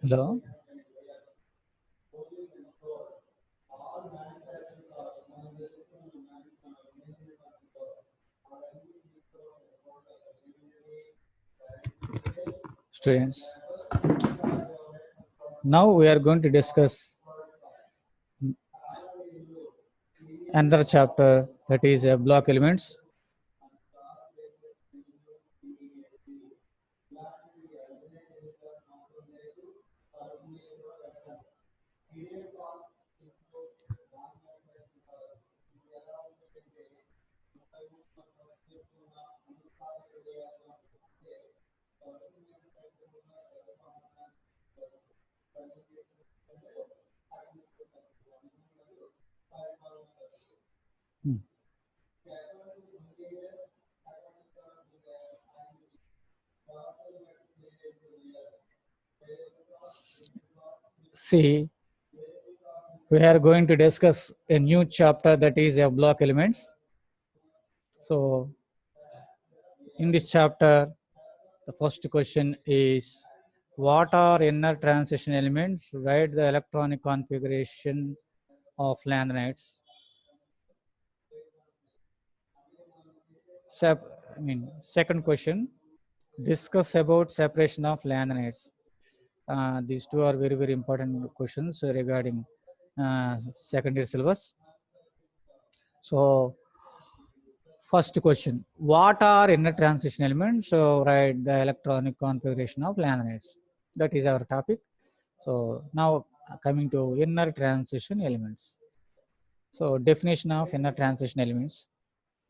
Hello. Students, now we are going to discuss another chapter, that is block elements. Hmm. See, we are going to discuss a new chapter, that is block elements. So, in this chapter, the first question is, what are inner transition elements? Write the electronic configuration of lanthanides. Second question, discuss about separation of lanthanides. These two are very, very important questions regarding secondary syllabus. So, first question, what are inner transition elements? So, write the electronic configuration of lanthanides. That is our topic. So, now coming to inner transition elements. So, definition of inner transition elements.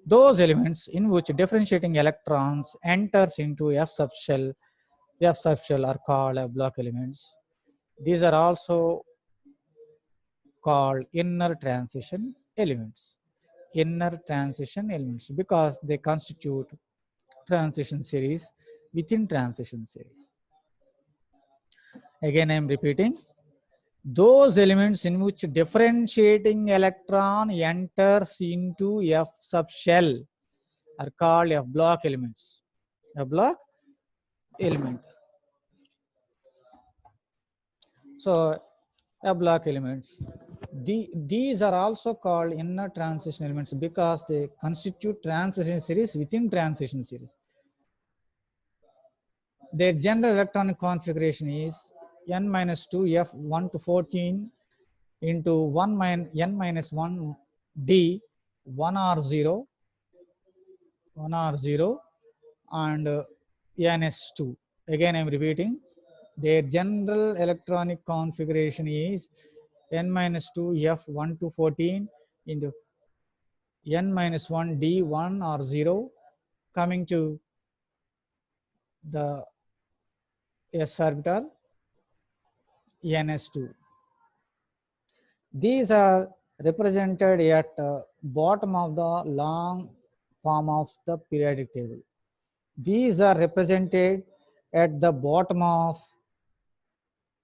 Those elements in which differentiating electrons enters into F subshell are called block elements. These are also called inner transition elements. Inner transition elements because they constitute transition series within transition series. Again, I am repeating. Those elements in which differentiating electron enters into F subshell are called F block elements. A block element. So, F block elements. These are also called inner transition elements because they constitute transition series within transition series. Their general electronic configuration is n minus 2 F 1 to 14 into n minus 1 D 1 R 0 and ns2. Again, I am repeating. Their general electronic configuration is n minus 2 F 1 to 14 into n minus 1 D 1 or 0 coming to the s orbital ns2. These are represented at bottom of the long form of the periodic table. These are represented at the bottom of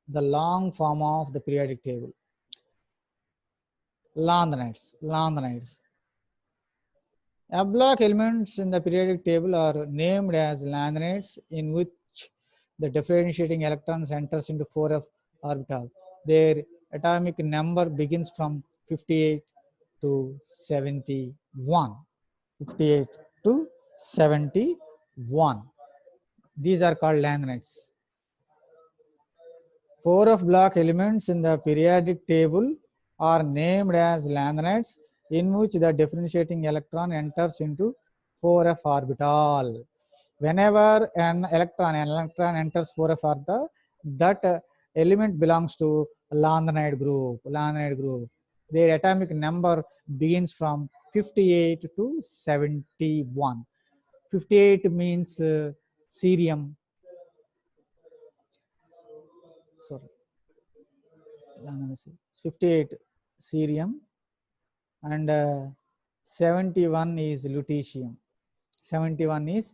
the long form of the periodic table. Lanthanides. F block elements in the periodic table are named as lanthanides, in which the differentiating electrons enters into 4f orbital. Their atomic number begins from 58 to 71. 58 to 71. These are called lanthanides. 4f block elements in the periodic table are named as lanthanides, in which the differentiating electron enters into 4f orbital. Whenever an electron enters 4f orbital, that element belongs to lanthanide group. Their atomic number begins from 58 to 71. 58 means cerium. Sorry, 58 cerium and 71 is lutetium. 71 is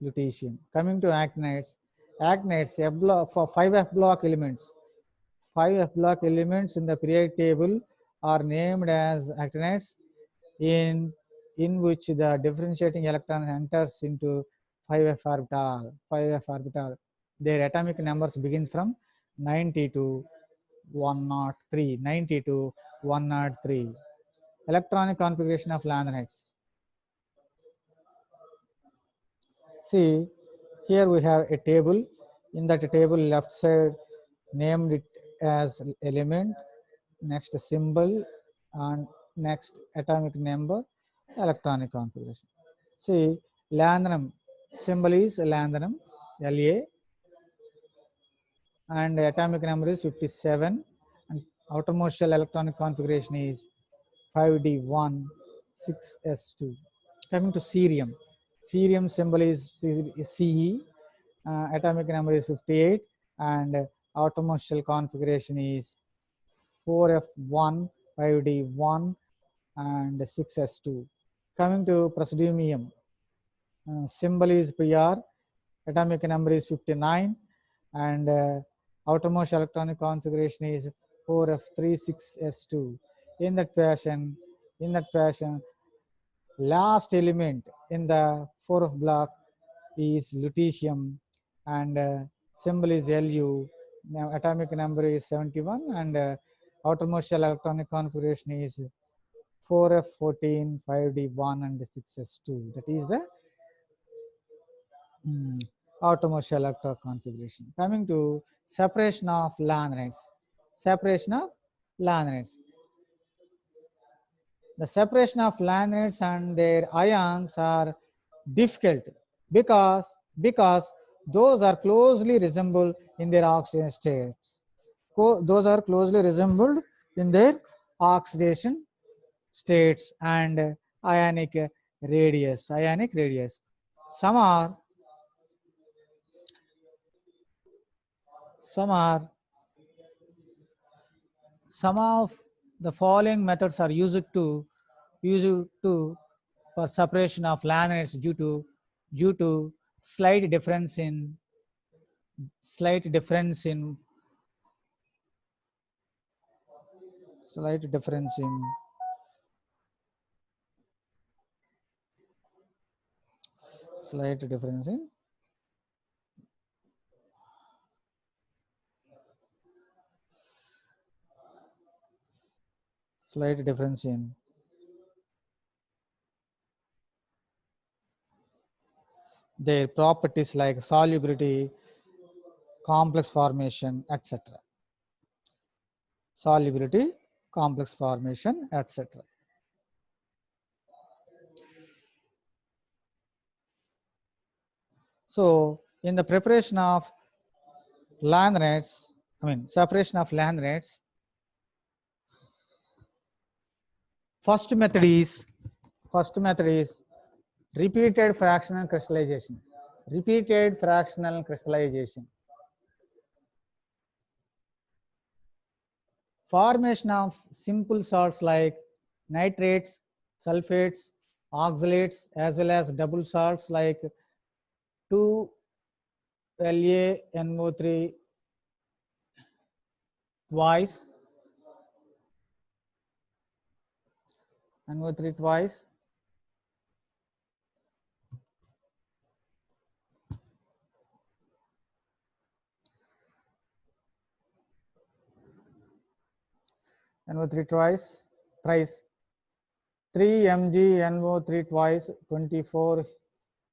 lutetium. Coming to actinides, F block for 5f block elements. 5 F block elements in the periodic table are named as actinides in which the differentiating electron enters into 5f orbital. Their atomic numbers begin from 90 to 103. 90 to 103. Electronic configuration of lanthanides. See, here we have a table. In that table, left side named it as element, next symbol, and next atomic number, electronic configuration. See, lanthanum symbol is lanthanum, La, and atomic number is 57, and outermost shell electronic configuration is 5d1 6s2. Coming to cerium, cerium symbol is Ce, atomic number is 58, and outermost shell configuration is 4f1 5d1 and 6s2. Coming to praseodymium, symbol is Pr, atomic number is 59, and outermost electronic configuration is 4f36s2. In that fashion, last element in the 4f block is lutetium, and symbol is Lu. Now, atomic number is 71, and outermost shell electronic configuration is 4f14 5d1 and 6s2. That is the outermost shell electronic configuration. Coming to separation of lanthanides. Separation of lanthanides. The separation of lanthanides and their ions are difficult because those are closely resembled in their oxidation states. Those are closely resembled in their oxidation states and ionic radius. Some are some of the following methods are used for separation of lanthanides due to slight difference in slight difference in slight difference in slight difference in slight difference in their properties like solubility, complex formation, etc. Solubility, complex formation, etc. So, in the preparation of lanthanides, separation of lanthanides, first method is repeated fractional crystallization. Repeated fractional crystallization. Formation of simple salts like nitrates, sulfates, oxalates, as well as double salts like 2LaNO3 twice, NO3 twice, NO3 twice, thrice, 3 mg NO3 twice 24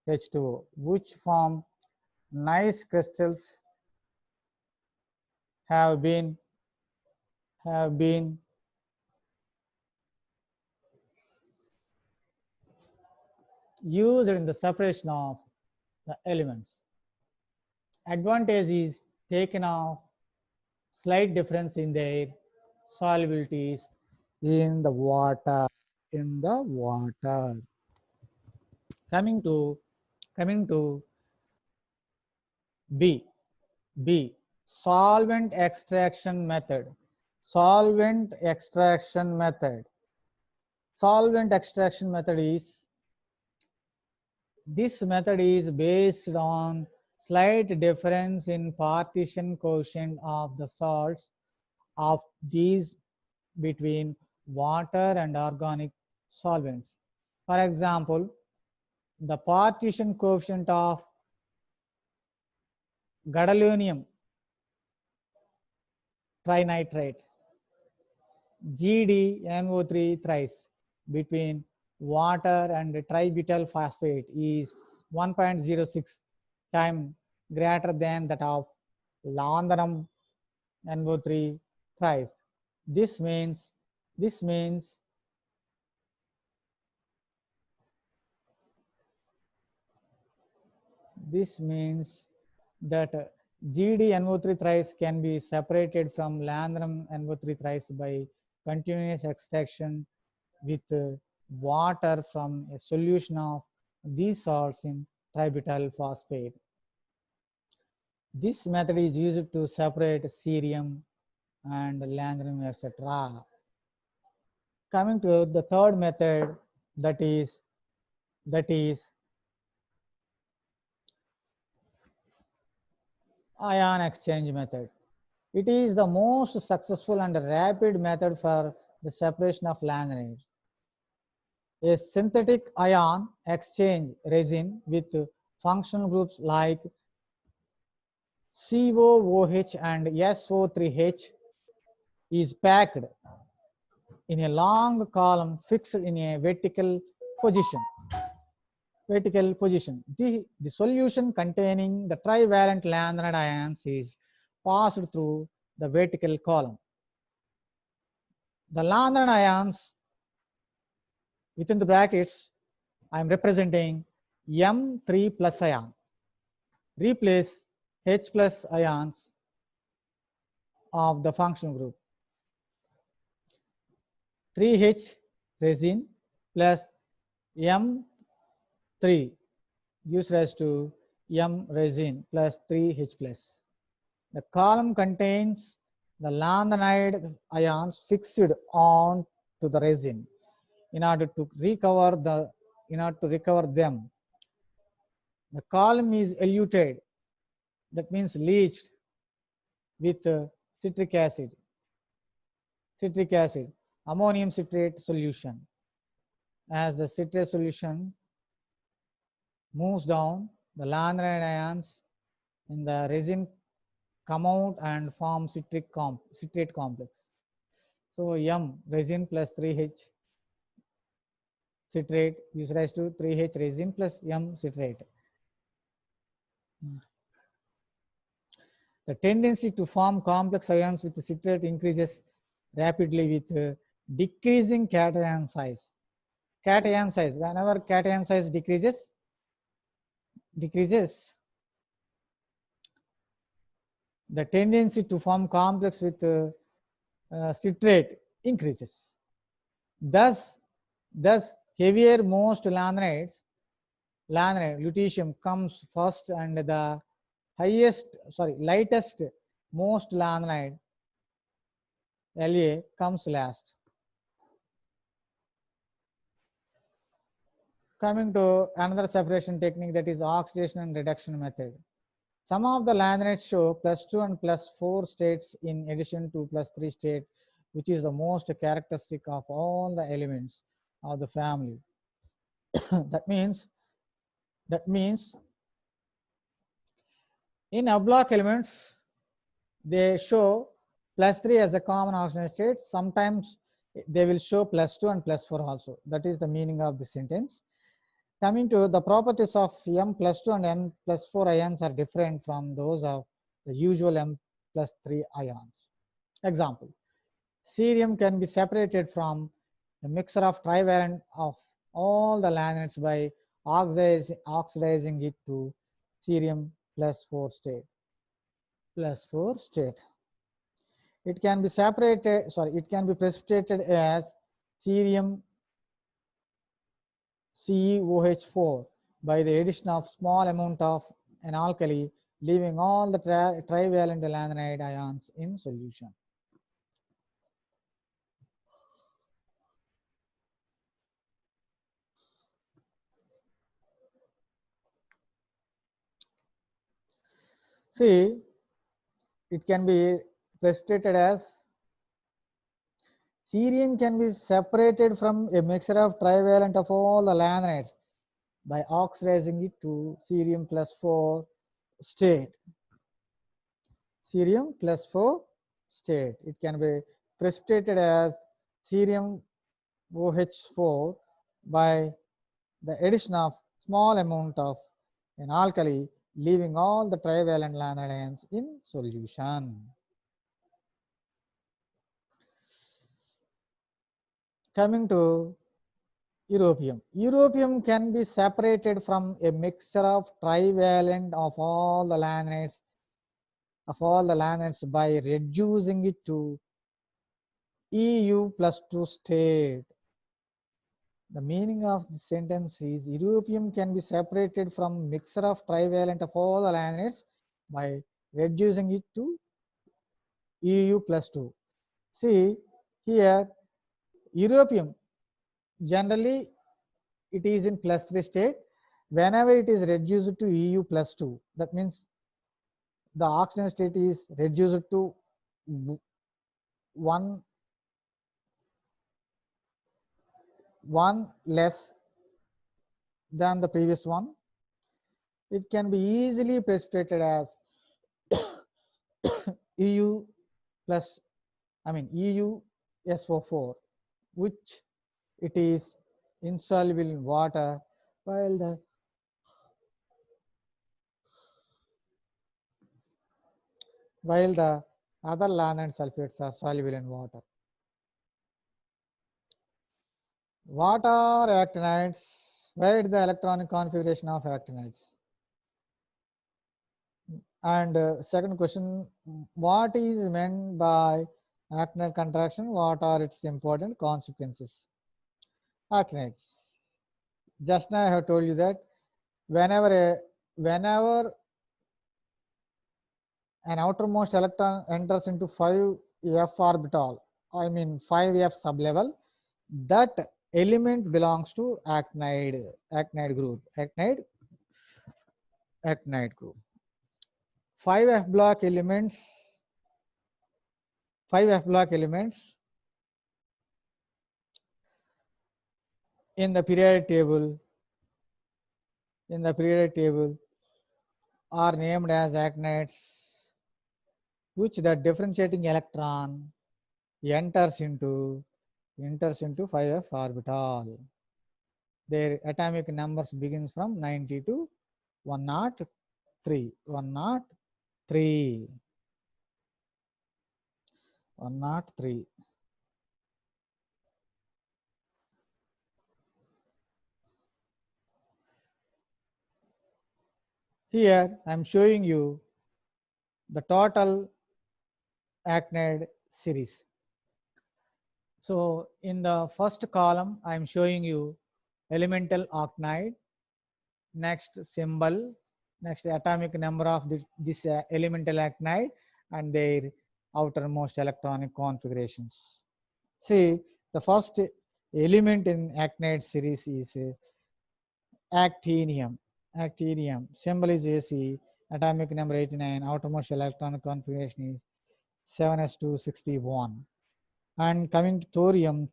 H2O, which form nice crystals have been used in the separation of the elements. Advantage is taken of slight difference in their solubilities in the water. Coming to B. Solvent extraction method. Solvent extraction method is, this method is based on slight difference in partition coefficient of the salts of these between water and organic solvents. For example, the partition coefficient of gadolinium trinitrate GDNO3 thrice between water and tributyl phosphate is 1.06 times greater than that of lanthanum NO3 thrice. This means this means this means that GDNO3 thrice can be separated from lanthanum NO3 thrice by continuous extraction with water from a solution of these salts in tributyl phosphate. This method is used to separate cerium and lanthanum, etc. Coming to the third method, that is ion exchange method. It is the most successful and rapid method for the separation of lanthanides. A synthetic ion exchange resin with functional groups like COOH and SO3H is packed in a long column fixed in a vertical position. The solution containing the trivalent lanthanide ions is passed through the vertical column. The lanthanide ions within the brackets I am representing M3 plus ion replace H plus ions of the functional group. 3H resin plus M3 gives rise to M resin plus 3H plus. The column contains the lanthanide ions fixed on to the resin. In order to recover them, the column is eluted, that means leached with citric acid, ammonium citrate solution. As the citrate solution moves down, the lanthanide ions in the resin come out and form citrate complex. So M resin plus 3H citrate gives rise to 3H resin plus M citrate. The tendency to form complex ions with citrate increases rapidly with decreasing cation size. Whenever cation size decreases, the tendency to form complex with citrate increases. Thus heavier most lanthanide lutetium comes first and the lightest most lanthanide La comes last. Coming to another separation technique, that is oxidation and reduction method. Some of the lanthanides show +2 and +4 states in addition to +3 state, which is the most characteristic of all the elements of the family. that means in Havelock elements they show +3 as a common oxidation state. Sometimes they will show +2 and +4 also. That is the meaning of the sentence. Coming to the properties of M+2 and M+4 ions are different from those of the usual M+3 ions. Example, cerium can be separated from a mixture of trivalent of all the lanthanides by oxidizing it to cerium +4 state. It can be precipitated as cerium CeOH4 by the addition of small amount of an alkali, leaving all the trivalent lanthanide ions in solution. See, it can be precipitated as Cerium can be separated from a mixture of trivalent of all the lanthanide by oxidizing it to cerium plus 4 state. Cerium plus 4 state. It can be precipitated as cerium OH4 by the addition of small amount of an alkali, leaving all the trivalent lanthanides in solution. Coming to europium. Europium can be separated from a mixture of trivalent of all the lanthanides by reducing it to EU plus 2 state. The meaning of the sentence is europium can be separated from mixture of trivalent of all the lanthanides by reducing it to EU plus 2. See here, europium generally it is in plus 3 state. Whenever it is reduced to EU plus 2, that means the oxygen state is reduced to one less than the previous one. It can be easily precipitated as EU plus, EU SO4, which it is insoluble in water, while the other lanthanide sulfates are soluble in water. What are actinides? Write the electronic configuration of actinides. And second question, what is meant by actinide contraction? What are its important consequences? Actinides. Just now I have told you that whenever an outermost electron enters into 5f orbital, 5f sublevel, that element belongs to actinide group. 5f block elements in the periodic table are named as actinides, which the differentiating electron enters into 5f orbital. Their atomic numbers begins from 90 to 103. Here I am showing you the total actinide series. So in the first column I am showing you elemental actinide, next symbol, next atomic number of this elemental actinide and their outermost electronic configurations. See, the first element in actinide series is actinium. Symbol is AC, atomic number 89, outermost electronic configuration is 7s261. And coming to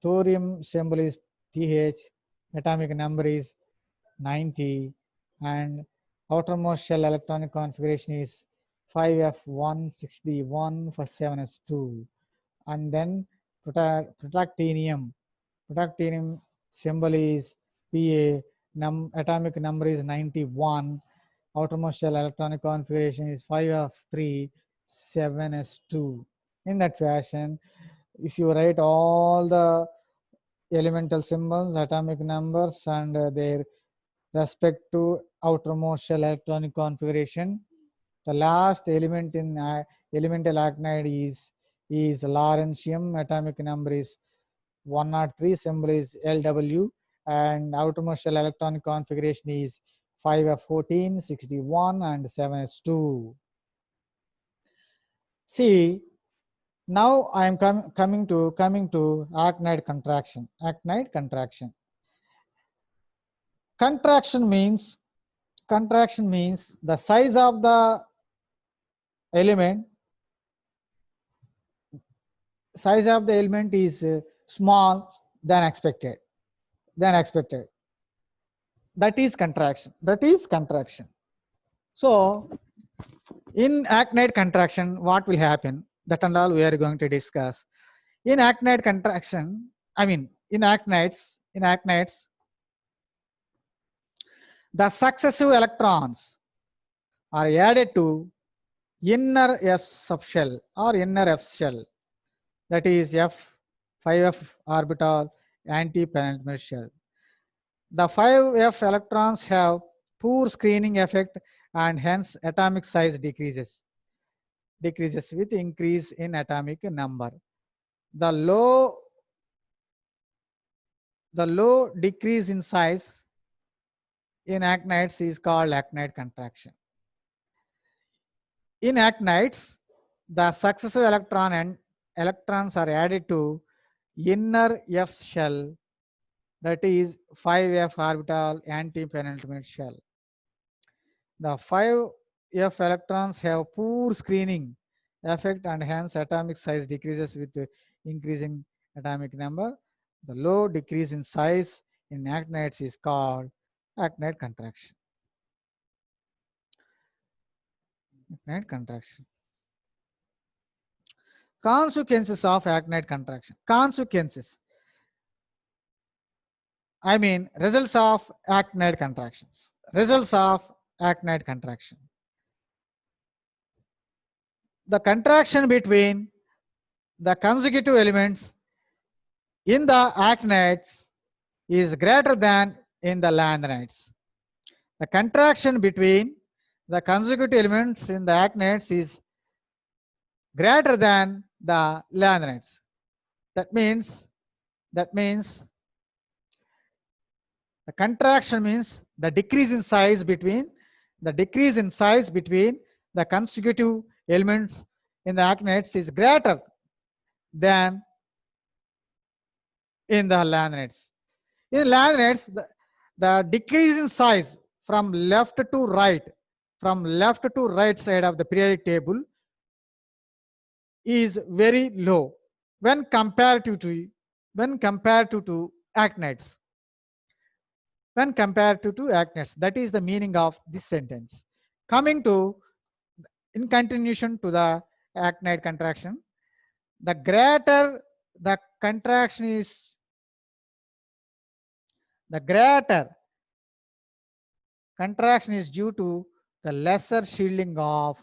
thorium symbol is TH, atomic number is 90, and outermost shell electronic configuration is 5f161 for 7s2. And then protactinium symbol is Pa, atomic number is 91, outermost shell electronic configuration is 5f3 7s2. In that fashion, if you write all the elemental symbols, atomic numbers and their respect to outermost shell electronic configuration, the last element in elemental actinide is lawrencium, atomic number is 103, symbol is Lw, and outermost shell electronic configuration is 5f14, 61 and 7s2. See, now I am coming to actinide contraction. Contraction means the size of the element is small than expected. Than expected. That is contraction. That is contraction. So in actinide contraction, what will happen? That and all we are going to discuss. In actinide contraction, I mean in actinides, the successive electrons are added to inner F subshell or inner F shell, that is F 5f orbital anti-penultimate shell. The 5f electrons have poor screening effect and hence atomic size decreases with increase in atomic number. The low decrease in size in actinides is called actinide contraction. In actinides, the successive electrons are added to inner F shell, that is 5f orbital anti-penultimate shell. The 5f electrons have poor screening effect and hence atomic size decreases with increasing atomic number. The low decrease in size in actinides is called actinide contraction. Actinide contraction. Consequences of actinide contraction. Consequences. I mean results of actinide contractions. Results of actinide contraction. The contraction between the consecutive elements in the actinides is greater than in the lanthanides. The contraction between the consecutive elements in the actinides is greater than the lanthanides. That means the contraction means the decrease in size between the consecutive elements in the actinides is greater than in the lanthanides. In lanthanides, the decrease in size from left to right side of the periodic table is very low when compared to actinides. When compared to actinides, that is the meaning of this sentence. Coming to in continuation to the actinide contraction, the greater the contraction is, the greater contraction is due to the lesser shielding of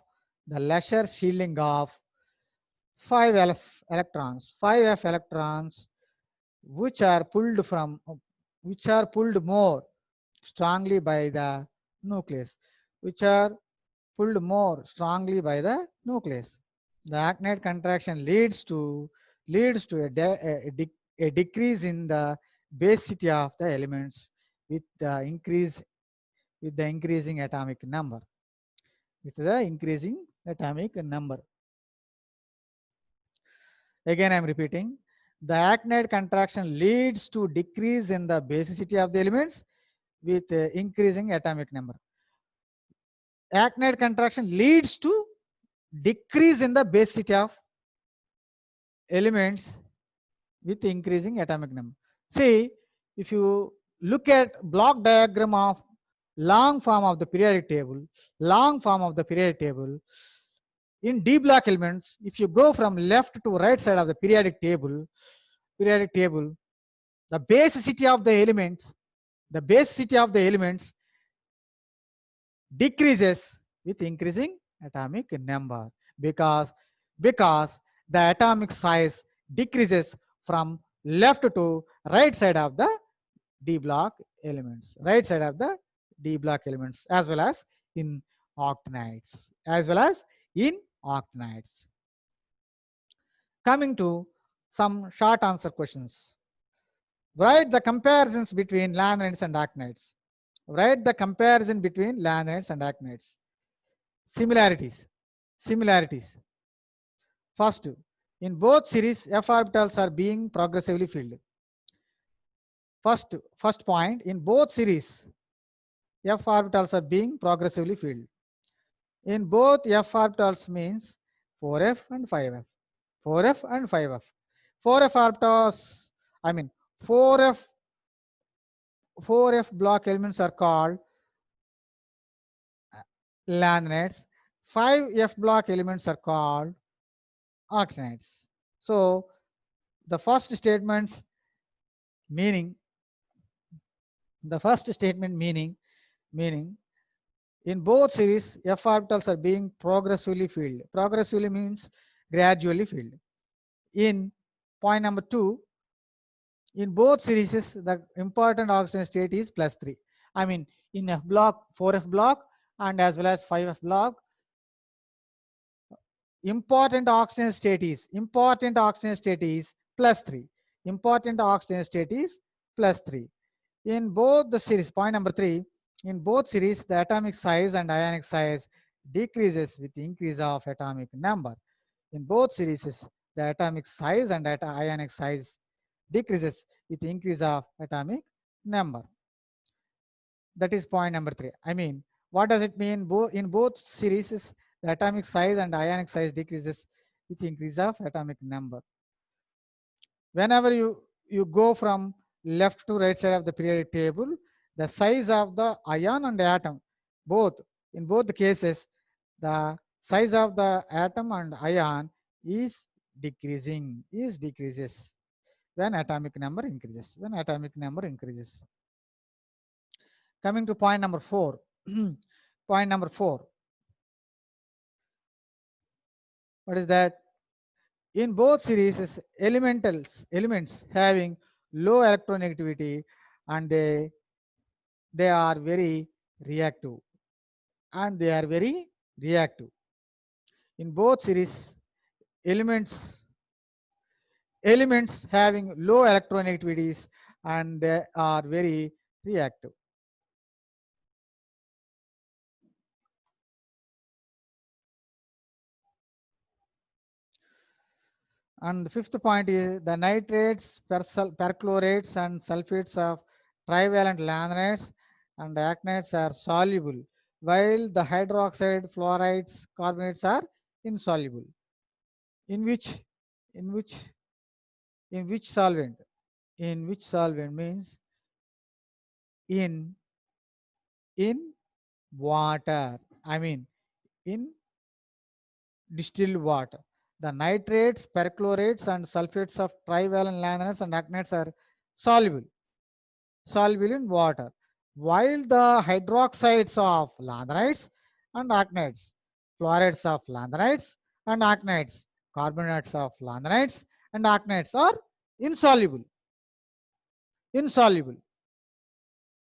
5f electrons which are pulled more strongly by the nucleus, The actinide contraction leads to a decrease in the basicity of the elements with the increasing atomic number. Again, I am repeating. The actinide contraction leads to decrease in the basicity of the elements with increasing atomic number. Actinide contraction leads to decrease in the basicity of elements with increasing atomic number. See, if you look at block diagram of long form of the periodic table, in D block elements, if you go from left to right side of the periodic table, the basicity of the elements decreases with increasing atomic number because the atomic size decreases from left to right side of the D block elements, as well as in octanides. Coming to some short answer questions. Write the comparisons between lanthanides and actinides. Similarities. First, in both series, f orbitals are being progressively filled. First point, in both series, f orbitals are being progressively filled. In both f orbitals means 4f and 5f. 4f orbitals I mean 4f block elements are called lanthanides. 5f block elements are called actinides. So the first statements meaning meaning in both series f orbitals are being progressively filled. Progressively means gradually filled. In point number 2, in both series the important oxygen state is +3. I mean in f block, 4f block and as well as 5f block, important oxygen state is +3. Important oxygen state is +3. In both the series, point number 3, in both series the atomic size and ionic size decreases with increase of atomic number. In both series the atomic size and ionic size decreases with increase of atomic number. That is point number 3. I mean, what does it mean? In both series, the atomic size and ionic size decreases with increase of atomic number. Whenever you go from left to right side of the periodic table, the size of the ion and atom, both in both the cases, the size of the atom and ion is decreases when atomic number increases. Coming to point number 4. Point number 4. What is that? In both series, elements having low electronegativity and they are very reactive. In both series, elements having low electronegativities and they are very reactive. And the fifth point is the nitrates, perchlorates, and sulfates of trivalent lanthanides and actinides are soluble, while the hydroxide, fluorides, carbonates are insoluble. In which solvent? In which solvent means in water. I mean in distilled water. The nitrates, perchlorates, and sulfates of trivalent lanthanides and actinides are soluble in water, while the hydroxides of lanthanides and actinides, fluorides of lanthanides and actinides, carbonates of lanthanides and actinides are insoluble.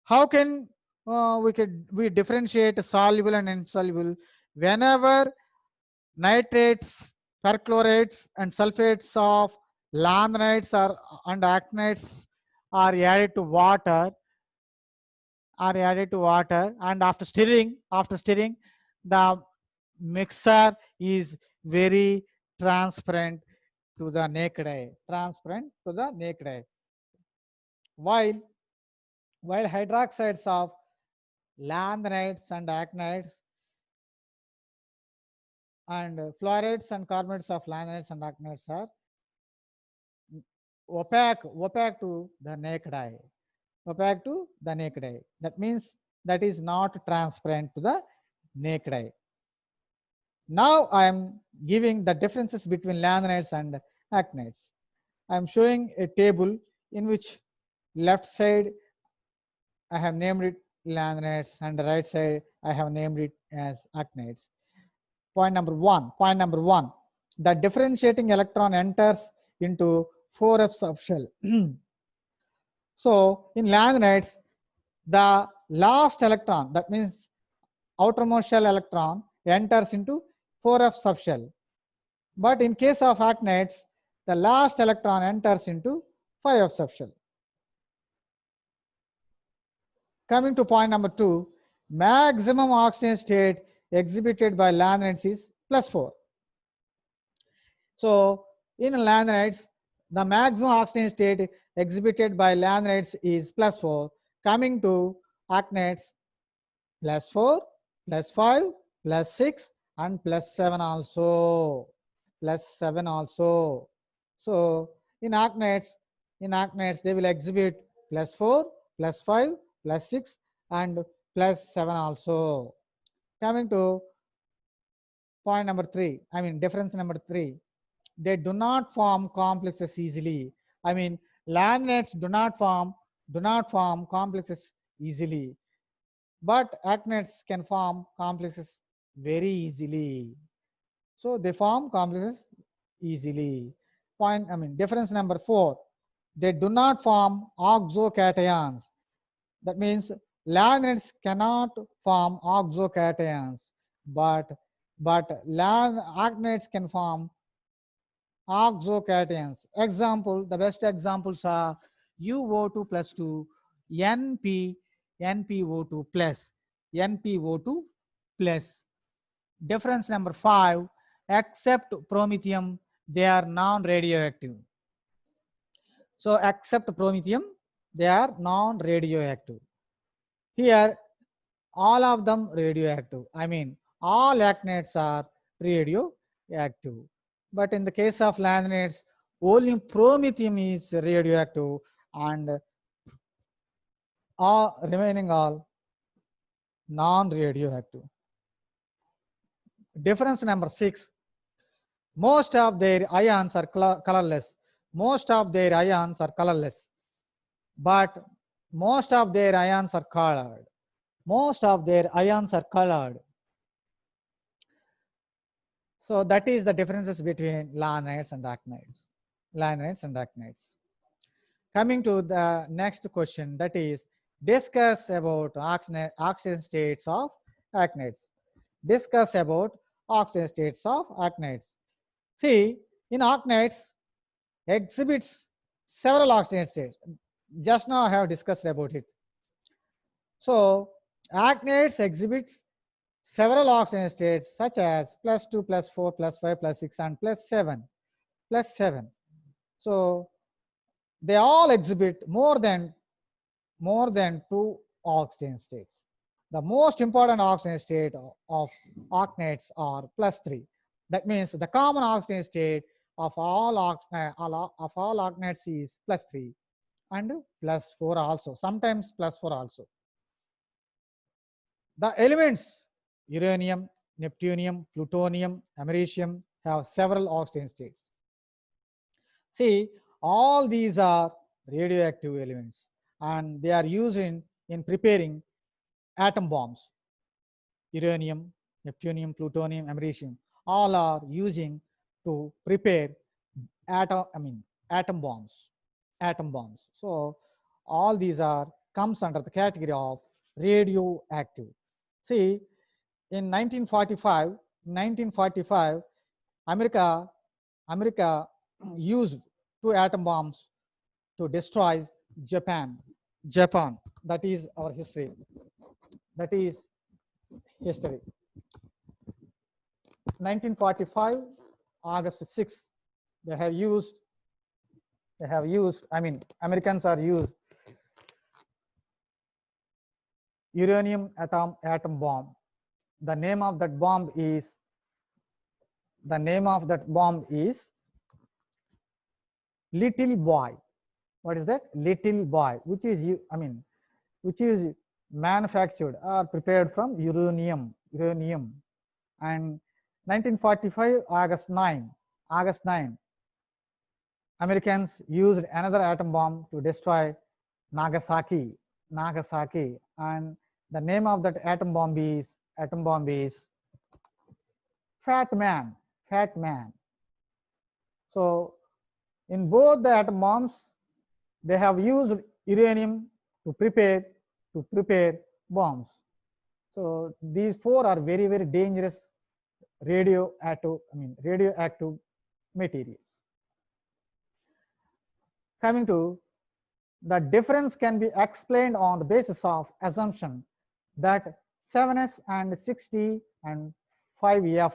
How can we differentiate soluble and insoluble? Whenever nitrates, perchlorates, and sulfates of lanthanides and actinides are added to water, and after stirring, the mixture is very transparent to the naked eye. While hydroxides of lanthanides and actinides and fluorides and carbonates of lanthanides and actinides are opaque to the naked eye. That means that is not transparent to the naked eye. Now I am giving the differences between lanthanides and actinides. I am showing a table in which left side I have named it lanthanides and the right side I have named it as actinides. Point number one. The differentiating electron enters into 4f subshell. So in lanthanides, the last electron, that means outermost shell electron, enters into 4f subshell. But in case of actinides, the last electron enters into 5f subshell. Coming to point number 2, maximum oxygen state exhibited by lanthanides is +4. So in lanthanides, the maximum oxygen state exhibited by lanthanides is +4. Coming to actinides, +4, +5, +6, and +7 also. So in actinides, in actinides, they will exhibit +4, +5, +6, and +7 also. Coming to point number 3, I mean difference number 3, they do not form complexes easily. I mean laminates do not form complexes easily, but actinides can form complexes very easily. So they form complexes easily. Difference number 4, they do not form oxocations. That means laminates cannot form oxocations, but actinides can form oxocations. Example, the best examples are UO2 plus 2, NP, NPO2 plus, NPO2 plus. Difference number 5, except promethium, they are non-radioactive. So except promethium, they are non-radioactive. Here, all of them radioactive. I mean, all actinides are radioactive. But in the case of laminates, only promethium is radioactive, and all remaining all non-radioactive. Difference number 6, most of their ions are colorless. Most of their ions are colorless, but most of their ions are colored. Most of their ions are colored. So that is the differences between lanides and actinides. Lanides and actinides. Coming to the next question, that is discuss about oxidation states of actinides. Discuss about oxidation states of actinides. See, in actinides exhibits several oxidation states. Just now I have discussed about it. So actinides exhibits several oxidation states such as +2, +4, +5, +6, and +7. So they all exhibit more than two oxidation states. The most important oxidation state of actinides are +3. That means the common oxidation state of all actinides is +3 and +4 also. Sometimes +4 also. The elements uranium, neptunium, plutonium, americium have several oxidation states. See, all these are radioactive elements, and they are used in preparing atom bombs. Uranium, neptunium, plutonium, americium, all are using to prepare atom bombs. Atom bombs. So all these are comes under the category of radioactive. See, in 1945, America used 2 atom bombs to destroy Japan. Japan. That is our history. That is history. 1945, August 6, they have used, Americans are used uranium atom bomb. The name of that bomb is Little Boy. What is that? Little Boy, which is manufactured or prepared from uranium. And 1945 August 9, Americans used another atom bomb to destroy Nagasaki, and the name of that atom bomb is Fat Man. So in both the atom bombs, they have used uranium to prepare bombs. So these 4 are very, very dangerous radioactive materials. Coming to the difference can be explained on the basis of assumption that 7s and 6d and 5f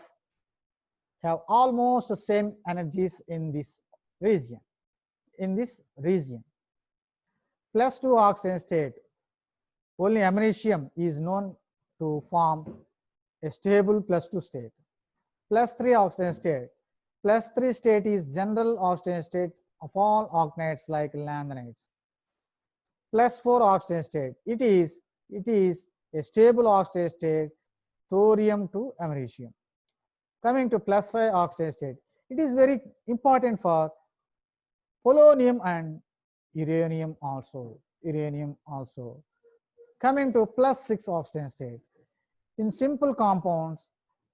have almost the same energies in this region. +2 oxidation state, only americium is known to form a stable +2 state. +3 oxidation state, +3 state is general oxidation state of all octanates like lanthanides. +4 oxidation state. It is a stable oxidation state, thorium to americium. Coming to +5 oxidation state, it is very important for polonium and uranium also. Coming to +6 oxidation state, in simple compounds,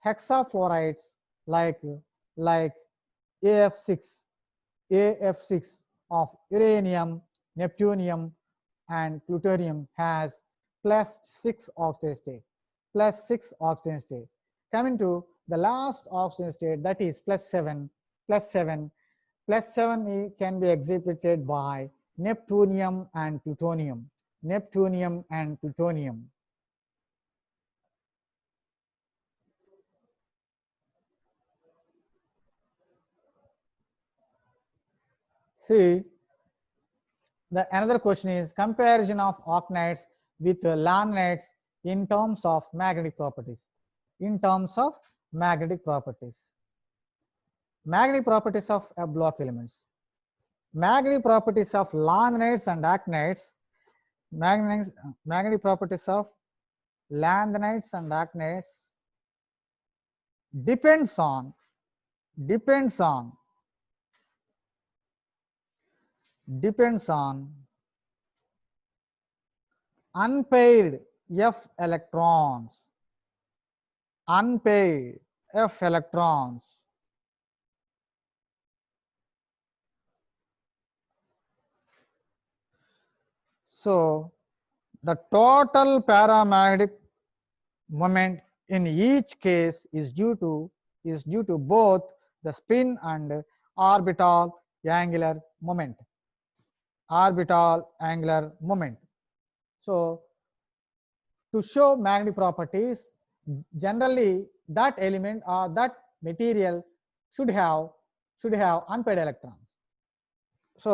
hexafluorides like like AF6, AF6 of uranium, neptunium, and plutonium has +6 oxidation state. +6 oxidation state. Coming to the last oxidation state, that is +7. +7. +7 can be exhibited by neptunium and plutonium. Neptunium and plutonium. See, another question is comparison of octanides with lanthanides in terms of magnetic properties. In terms of magnetic properties. Magnetic properties of block elements. Magnetic properties of lanthanides and actinides. Magnetic properties of lanthanides and actinides depends on unpaired F electrons. Unpaired F electrons. So the total paramagnetic moment in each case is due to both the spin and orbital angular moment. So to show magnetic properties, generally that element or that material should have unpaired electrons. So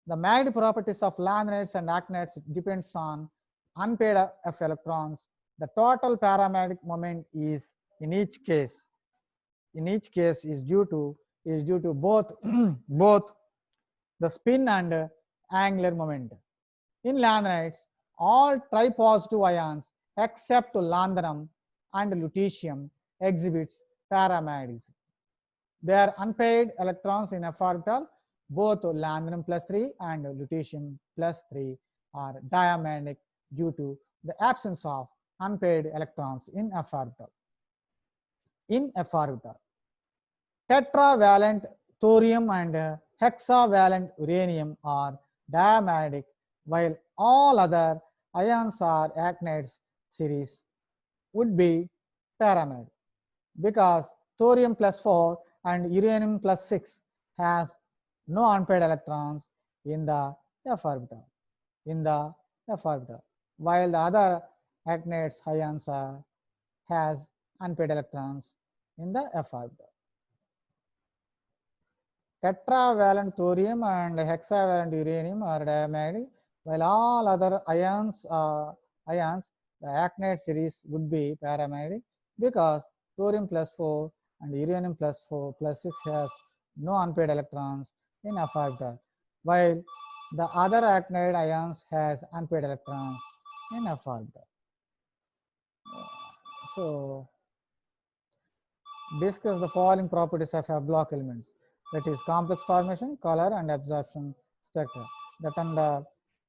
the magnetic properties of lanthanides and actinides depends on unpaired F electrons. The total paramagnetic moment is in each case is due to both both the spin and angular moment. In lanthanides, all tripositive ions except lanthanum and lutetium exhibits paramagnetism. They are unpaired electrons in F orbital. Both lanthanum +3 and lutetium +3 are diamagnetic due to the absence of unpaired electrons in F orbital. Tetravalent thorium and hexavalent uranium are diamagnetic, while all other ions or actinides series would be paramagnetic, because thorium +4 and uranium +6 has no unpaired electrons in the F orbital. While the other actinides ions has unpaired electrons in the F orbital. Tetravalent thorium and hexavalent uranium are diamagnetic, while all other ions, the actinide series would be paramagnetic, because thorium +4 and uranium +6 has no unpaired electrons in F orbital, while the other actinide ions has unpaired electrons in F orbital. So discuss the following properties of F block elements, that is complex formation, color, and absorption spectra. That and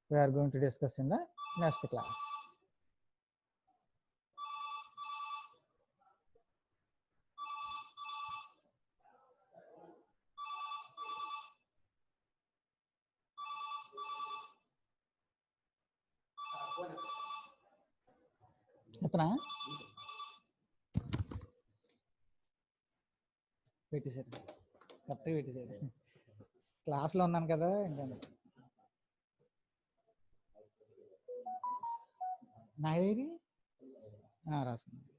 we are going to discuss in the next class. ఎత్తనా పెట్టేశారు కరెక్ట్గా పెట్టేశారు క్లాస్లో ఉన్నాను కదా ఇంకా నా dairy రాసుకున్నాను.